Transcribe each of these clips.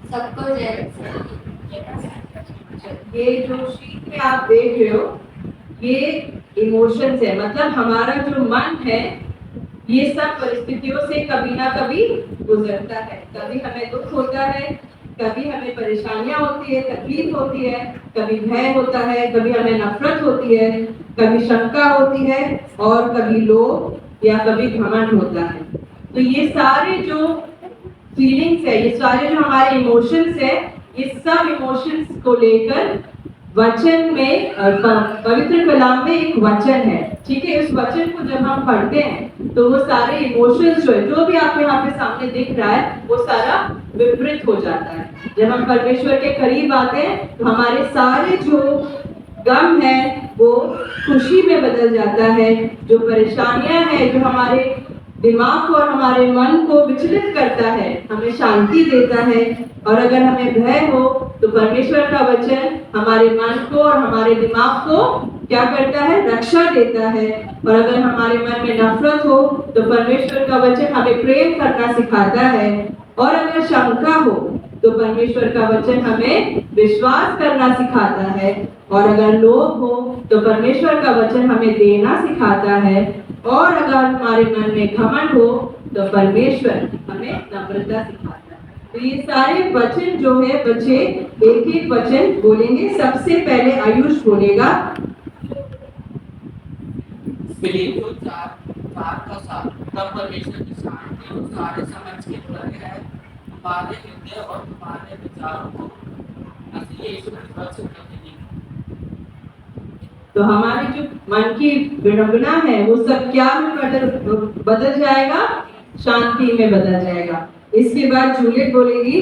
सबको जय। ये जो शीट में आप देख रहे हो ये इमोशंस है, मतलब हमारा जो मन है ये सब परिस्थितियों से कभी ना कभी गुजरता है। कभी हमें दुख होता है, कभी हमें परेशानियां होती है, तकलीफ होती है, कभी भय होता है, कभी हमें नफरत होती है, कभी शंका होती है और कभी लोभ या कभी घमंड होता है। तो ये सारे जो फीलिंग्स है, ये सारे जो हमारे इमोशंस है, ये सब इमोशंस को लेकर वचन में पवित्र कलाम में एक वचन है, ठीक है। उस वचन को जब हम पढ़ते हैं तो वो सारे इमोशंस जो है, जो भी आपको यहाँ पे सामने दिख रहा है, वो सारा विपरीत हो जाता है। जब हम परमेश्वर के करीब आते हैं तो हमारे सारे जो गम है वो खुशी में बदल जाता है। जो परेशानियां हैं, जो हमारे दिमाग को और हमारे मन को विचलित करता है, हमें शांति देता है। और अगर हमें भय हो तो परमेश्वर का वचन हमारे मन को और हमारे दिमाग को क्या करता है, रक्षा देता है। और अगर हमारे मन में नफरत हो तो परमेश्वर का वचन हमें प्रेम करना सिखाता है। और अगर शंका हो तो परमेश्वर का वचन हमें विश्वास करना सिखाता है। और अगर लोभ हो तो परमेश्वर का वचन हमें देना सिखाता है। और अगर हमारे मन में घमंड हो तो परमेश्वर हमें नम्रता सिखाता है। तो ये सारे वचन जो है बच्चे एक एक वचन बोलेंगे। सबसे पहले आयुष बोलेगा। फिलिप्पियों 4:4 तब परमेश्वर की शांति और सारे समझ के बने रहे हमारे हृदय और तुम्हारे विचारों को असली यीशु मसीह में सुरक्षित। तो हमारी जो मन की विडंबना है वो सब क्या में बदल जाएगा, शांति में बदल जाएगा। इसके बाद जूलियट बोलेगी।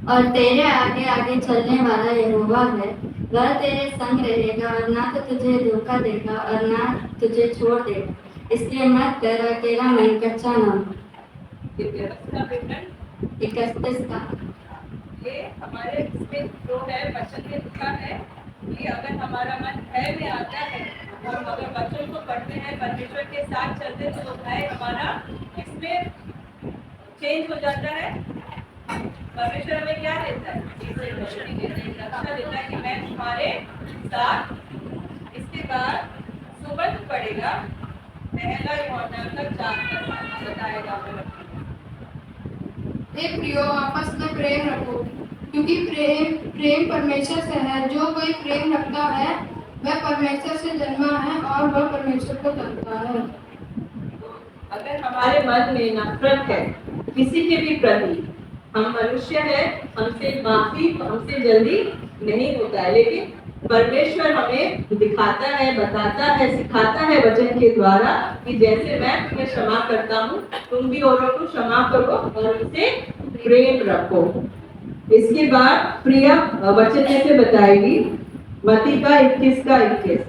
और तेरे आगे आगे चलने वाला यहोवा है, वह तेरे संग रहेगा और ना तो तुझे धोखा देगा और ना तुझे छोड़ देगा, इसलिए मत डर और तेरा मन कच्चा ना हो। 31 का ये हमारे इसमें जो है वचन में लिखा है कि अगर हमारा मन भय में आता है, हम अगर वचन को पढ़ते हैं, परमेश्वर के साथ चलते हैं तो भय हमारा इसमें चेंज हो जाता है। परमेश्वर हमें क्या देता है, रक्षा देता है कि मैं तुम्हारे साथ। इसके बाद सुबह पड़ेगा पहला यूहन्ना का 4 बताएगा। हे प्रियो, आपस में प्रेम रखो, क्योंकि प्रेम परमेश्वर से है। जो कोई प्रेम रखता है वह परमेश्वर से जन्मा है और वह परमेश्वर को जानता है। अगर हमारे मन में नफरत है किसी के भी प्रति, हम मनुष्य है, हमसे माफी हमसे जल्दी नहीं होता है, लेकिन परमेश्वर हमें दिखाता है, बताता है, सिखाता है वचन के द्वारा कि जैसे मैं तुम्हें क्षमा करता हूँ तुम भी औरों को क्षमा करो और उनसे प्रेम रखो। इसके बाद प्रिया वचन कैसे बताएगी, मत्ती का 21 का 21।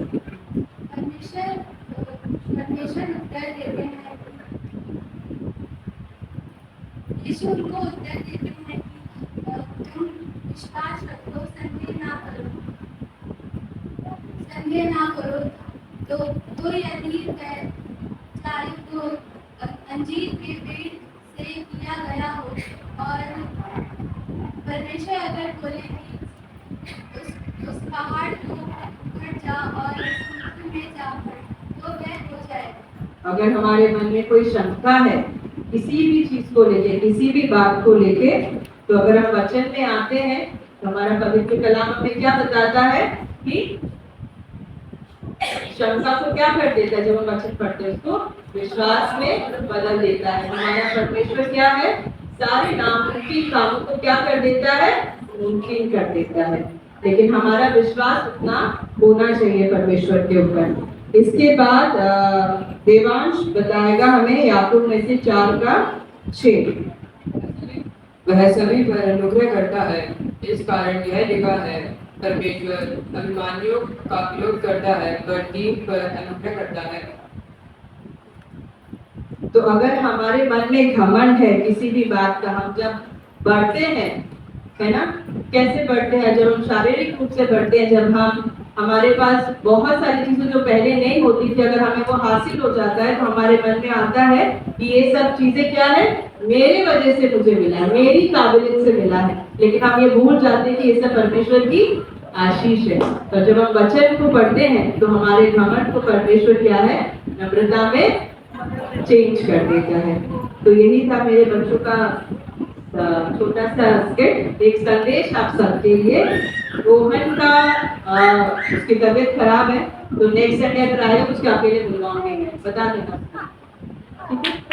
परमेश्वर उत्तर देते हैं, यीशु उनको उत्तर देते हैं कि तुम विश्वास रखो, संदेह ना करो। तो यदि चाहे तो अंजीर के पेड़ से किया गया हो और परमेश्वर अगर बोले कि उस पहाड़ को उठ जा और में जा तो वह हो जाएगा। अगर हमारे मन में कोई शंका है किसी भी चीज को लेके, किसी भी बात को लेके, तो अगर हम वचन में आते हैं तो हमारा पवित्र कलाम हमें क्या बताता है कि शंका को क्या कर देता है, जब हम वचन पढ़ते हैं उसको विश्वास में बदल देता है। हमारा परमेश्वर क्या है, सारे नामुमकिन कामों को क्या कर देता है, मुमकिन कर देता है। लेकिन हमारा विश्वास उतना होना चाहिए परमेश्वर के ऊपर। इसके बाद देवांश बताएगा हमें याकूब में से 4 का 6। वह सभी पर अनुग्रह करता है, इस कारण यह लिखा है, परमेश्वर अभिमानियों का विरोध करता है पर दीन पर अनुग्रह करता है। तो अगर हमारे मन में घमंड है किसी भी बात का, हम जब बढ़ते हैं, है ना, कैसे बढ़ते हैं, जब हम शारीरिक रूप से बढ़ते हैं, जब हम हमारे पास बहुत सारी चीजें जो पहले नहीं होती थी, अगर हमें वो हासिल हो जाता है तो हमारे मन में आता है कि ये सब चीजें क्या है, मेरे वजह से मुझे मिला है, मेरी काबिलियत से मिला है, लेकिन हम ये भूल जाते हैं कि ये सब परमेश्वर की आशीष है। तो जब हम वचन को पढ़ते हैं तो हमारे घमंड को परमेश्वर क्या है, नम्रता में चेंज कर देता है। तो यही था मेरे बच्चों का छोटा सा स्किट, एक संदेश आप सबके लिए। रोहन का उसकी तबीयत खराब है, तो नेक्स्ट संडे अगर आए उसके अकेले बुलवाऊंगी, बता देना, ठीक है।